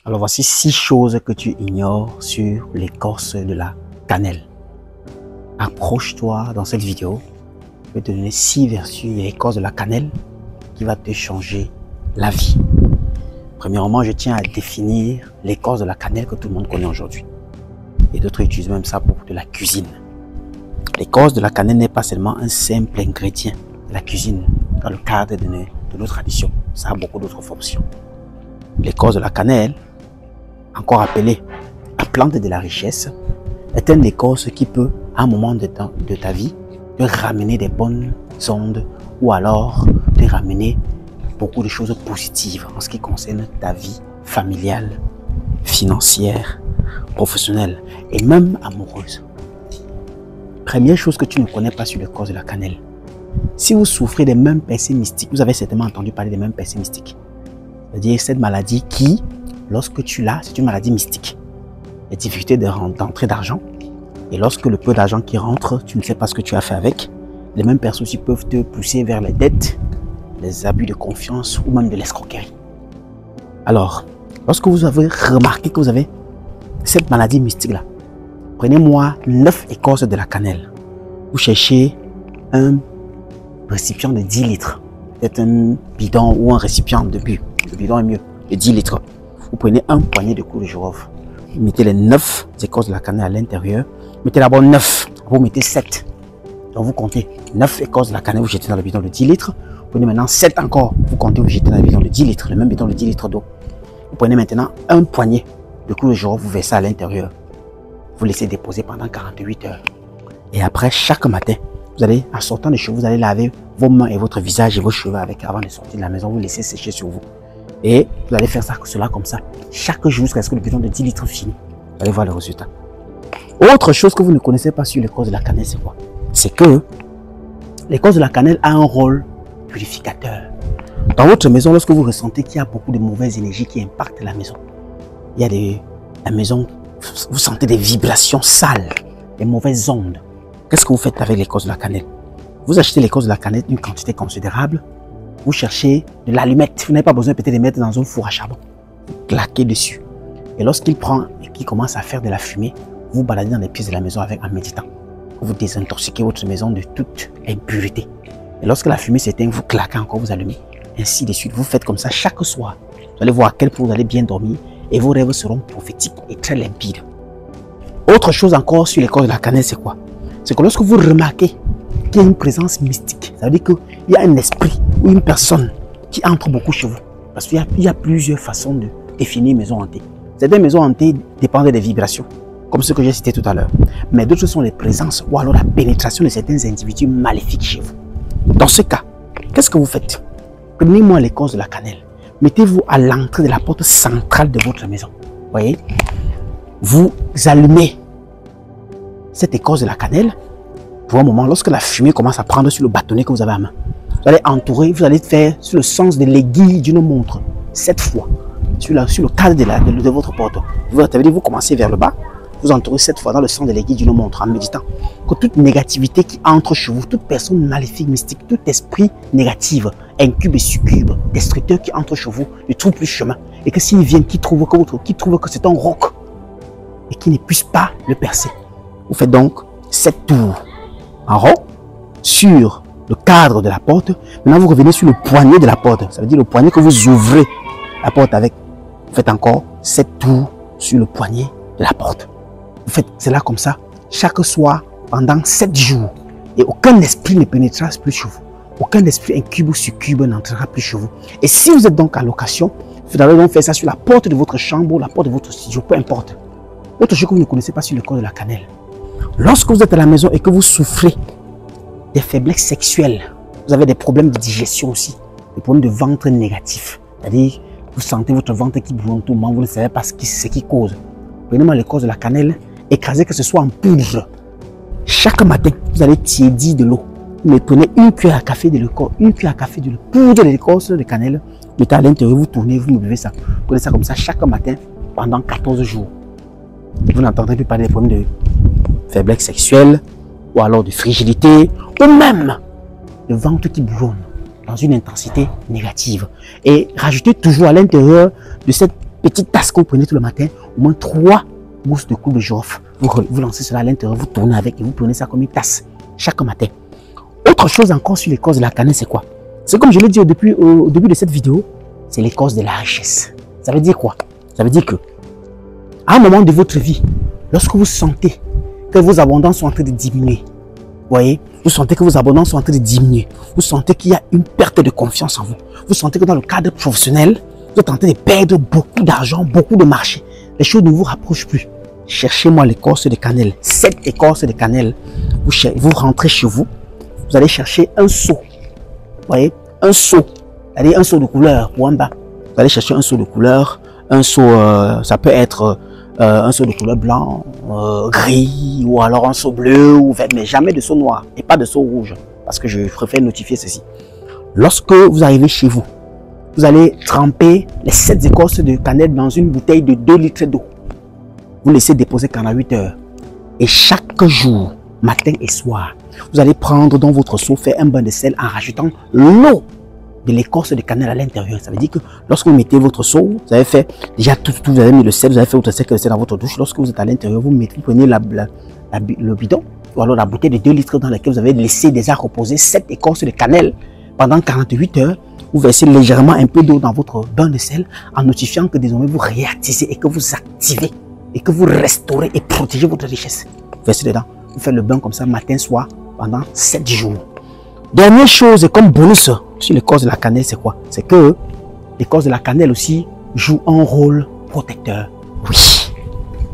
Alors voici 6 choses que tu ignores sur l'écorce de la cannelle. Approche-toi dans cette vidéo. Je vais te donner 6 vertus de l'écorce de la cannelle qui va te changer la vie. Premièrement, je tiens à définir l'écorce de la cannelle que tout le monde connaît aujourd'hui. Et d'autres utilisent même ça pour de la cuisine. L'écorce de la cannelle n'est pas seulement un simple ingrédient de la cuisine dans le cadre de nos traditions. Ça a beaucoup d'autres fonctions. L'écorce de la cannelle, encore appelée la plante de la richesse, est une écorce qui peut, à un moment de ta vie, te ramener des bonnes ondes ou alors te ramener beaucoup de choses positives en ce qui concerne ta vie familiale, financière, professionnelle et même amoureuse. Première chose que tu ne connais pas sur l'écorce de la cannelle. Si vous souffrez des mêmes percées mystiques, vous avez certainement entendu parler des mêmes percées mystiques. C'est-à-dire cette maladie qui, lorsque tu l'as, c'est une maladie mystique. Les difficultés d'entrée d'argent. Et lorsque le peu d'argent qui rentre, tu ne sais pas ce que tu as fait avec. Les mêmes personnes aussi peuvent te pousser vers les dettes, les abus de confiance ou même de l'escroquerie. Alors, lorsque vous avez remarqué que vous avez cette maladie mystique-là, prenez-moi 9 écorces de la cannelle. Vous cherchez un récipient de 10 litres. Peut-être un bidon ou un récipient de but. Le bidon est mieux, de 10 litres. Vous prenez un poignet de clous de girofle. Vous mettez les 9 écorces de la cannelle à l'intérieur. Mettez d'abord 9. Vous mettez 7. Donc vous comptez 9 écorces de la cannelle, vous jetez dans le bidon de 10 litres. Vous prenez maintenant 7 encore. Vous comptez, vous jetez dans le bidon de 10 litres. Le même bidon de 10 litres d'eau. Vous prenez maintenant un poignet de clous de girofle, vous versez à l'intérieur. Vous laissez déposer pendant 48 heures. Et après, chaque matin, vous allez, en sortant des cheveux, vous allez laver vos mains et votre visage et vos cheveux avec avant de sortir de la maison. Vous laissez sécher sur vous. Et vous allez faire cela comme ça. Chaque jour jusqu'à ce que le bidon de 10 litres finisse. Vous allez voir le résultat. Autre chose que vous ne connaissez pas sur l'écorce de la cannelle, c'est quoi? C'est que l'écorce de la cannelle a un rôle purificateur. Dans votre maison, lorsque vous ressentez qu'il y a beaucoup de mauvaises énergies qui impactent la maison, il y a la maison, vous sentez des vibrations sales, des mauvaises ondes. Qu'est-ce que vous faites avec l'écorce de la cannelle? Vous achetez l'écorce de la cannelle d'une quantité considérable. Vous cherchez de l'allumette. Vous n'avez pas besoin peut-être de mettre dans un four à charbon. Vous claquez dessus. Et lorsqu'il prend et qu'il commence à faire de la fumée, vous baladez dans les pièces de la maison en méditant. Vous désintoxiquez votre maison de toute impureté. Et lorsque la fumée s'éteint, vous claquez encore, vous allumez. Ainsi de suite. Vous faites comme ça chaque soir. Vous allez voir à quel point vous allez bien dormir et vos rêves seront prophétiques et très limpides. Autre chose encore sur l'écorce de la cannelle, c'est quoi? C'est que lorsque vous remarquez qu'il y a une présence mystique, ça veut dire qu'il y a un esprit ou une personne qui entre beaucoup chez vous. Parce qu'il y a plusieurs façons de définir maison hantée. Certaines maisons hantées dépendent des vibrations, comme ce que j'ai cité tout à l'heure. Mais d'autres sont les présences ou alors la pénétration de certains individus maléfiques chez vous. Dans ce cas, qu'est-ce que vous faites? Prenez-moi l'écorce de la cannelle. Mettez-vous à l'entrée de la porte centrale de votre maison. Voyez? Vous allumez cette écorce de la cannelle. Pour un moment, lorsque la fumée commence à prendre sur le bâtonnet que vous avez à main, vous allez entourer, vous allez faire sur le sens de l'aiguille d'une montre, 7 fois, sur le cadre de votre porte. Ça veut dire vous commencez vers le bas, vous entourez 7 fois dans le sens de l'aiguille d'une montre en méditant que toute négativité qui entre chez vous, toute personne maléfique, mystique, tout esprit négatif, incube et succube, destructeur qui entre chez vous, ne trouve plus chemin. Et que s'il vient, qui trouve que c'est un roc et qui ne puisse pas le percer. Vous faites donc 7 tours en rond sur le cadre de la porte. Maintenant, vous revenez sur le poignet de la porte. Ça veut dire le poignet que vous ouvrez la porte avec. Vous faites encore 7 tours sur le poignet de la porte. Vous faites cela comme ça chaque soir pendant 7 jours. Et aucun esprit ne pénétrera plus chez vous. Aucun esprit incube ou succube n'entrera plus chez vous. Et si vous êtes donc en location, vous allez donc faire ça sur la porte de votre chambre ou la porte de votre studio, peu importe. Autre chose que vous ne connaissez pas sur l'écorce de la cannelle. Lorsque vous êtes à la maison et que vous souffrez des faiblesses sexuelles, vous avez des problèmes de digestion aussi, des problèmes de ventre négatifs. C'est-à-dire, vous sentez votre ventre qui brûle tout le moment, vous ne savez pas ce qui cause. Prenez-moi l'écorce de la cannelle, écrasez que ce soit en poudre. Chaque matin, vous allez tiédir de l'eau. Vous prenez une cuillère à café de l'écorce, une cuillère à café de poudre de l'écorce de cannelle, mettez à l'intérieur, vous tournez, vous me buvez ça. Vous prenez ça comme ça chaque matin pendant 14 jours. Vous n'entendrez plus parler des problèmes de faiblesse sexuelle, ou alors de fragilité, ou même de ventre qui bourronne dans une intensité négative. Et rajoutez toujours à l'intérieur de cette petite tasse que vous prenez tout le matin, au moins 3 gousses de clou de girofle. Vous lancez cela à l'intérieur, vous tournez avec et vous prenez ça comme une tasse chaque matin. Autre chose encore sur l'écorce de la cannelle, c'est quoi? C'est comme je l'ai dit au début de cette vidéo, c'est l'écorce de la richesse. Ça veut dire quoi? Ça veut dire que, à un moment de votre vie, lorsque vous sentez que vos abondances sont en train de diminuer, vous voyez, vous sentez que vos abondances sont en train de diminuer, vous sentez qu'il y a une perte de confiance en vous, vous sentez que dans le cadre professionnel, vous êtes en train de perdre beaucoup d'argent, beaucoup de marché, les choses ne vous rapprochent plus. Cherchez-moi l'écorce de cannelle. Cette écorce de cannelle, vous rentrez chez vous, vous allez chercher un seau. Vous voyez, un seau. C'est-à-dire un seau de couleur pour en bas. Vous allez chercher un seau de couleur. Un seau, ça peut être un seau de couleur blanc, gris, ou alors un seau bleu ou vert, mais jamais de seau noir et pas de seau rouge. Parce que je préfère notifier ceci. Lorsque vous arrivez chez vous, vous allez tremper les 7 écorces de cannelle dans une bouteille de 2 litres d'eau. Vous laissez déposer 48 heures. Et chaque jour, matin et soir, vous allez prendre dans votre seau, faire un bain de sel en rajoutant l'eau de l'écorce de cannelle à l'intérieur. Ça veut dire que lorsque vous mettez votre seau, vous avez fait déjà tout, vous avez mis le sel, vous avez fait votre sel dans votre douche. Lorsque vous êtes à l'intérieur, vous prenez le bidon ou alors la bouteille de 2 litres dans laquelle vous avez laissé déjà reposer 7 écorces de cannelle pendant 48 heures. Vous versez légèrement un peu d'eau dans votre bain de sel en notifiant que désormais vous réactivez et que vous activez et que vous restaurez et protégez votre richesse. Vous versez dedans, vous faites le bain comme ça matin, soir pendant 7 jours. Dernière chose, comme bonus sur l'écorce de la cannelle, c'est quoi? C'est que l'écorce de la cannelle aussi joue un rôle protecteur. Oui.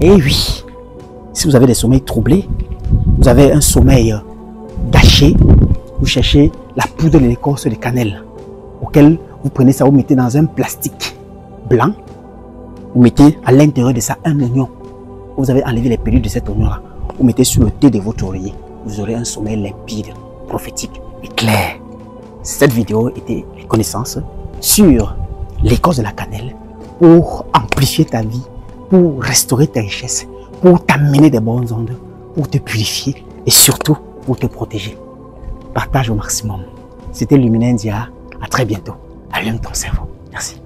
Et oui. Si vous avez des sommeils troublés, vous avez un sommeil gâché, vous cherchez la poudre de l'écorce de cannelle auquel vous prenez ça, vous mettez dans un plastique blanc. Vous mettez à l'intérieur de ça un oignon. Vous avez enlevé les pellules de cet oignon-là. Vous mettez sur le thé de votre oreiller. Vous aurez un sommeil limpide, prophétique et clair. Cette vidéo était les connaissances sur l'écorce de la cannelle pour amplifier ta vie, pour restaurer tes richesses, pour t'amener des bonnes ondes, pour te purifier et surtout pour te protéger. Partage au maximum. C'était Luminendia. À très bientôt. Allume ton cerveau. Merci.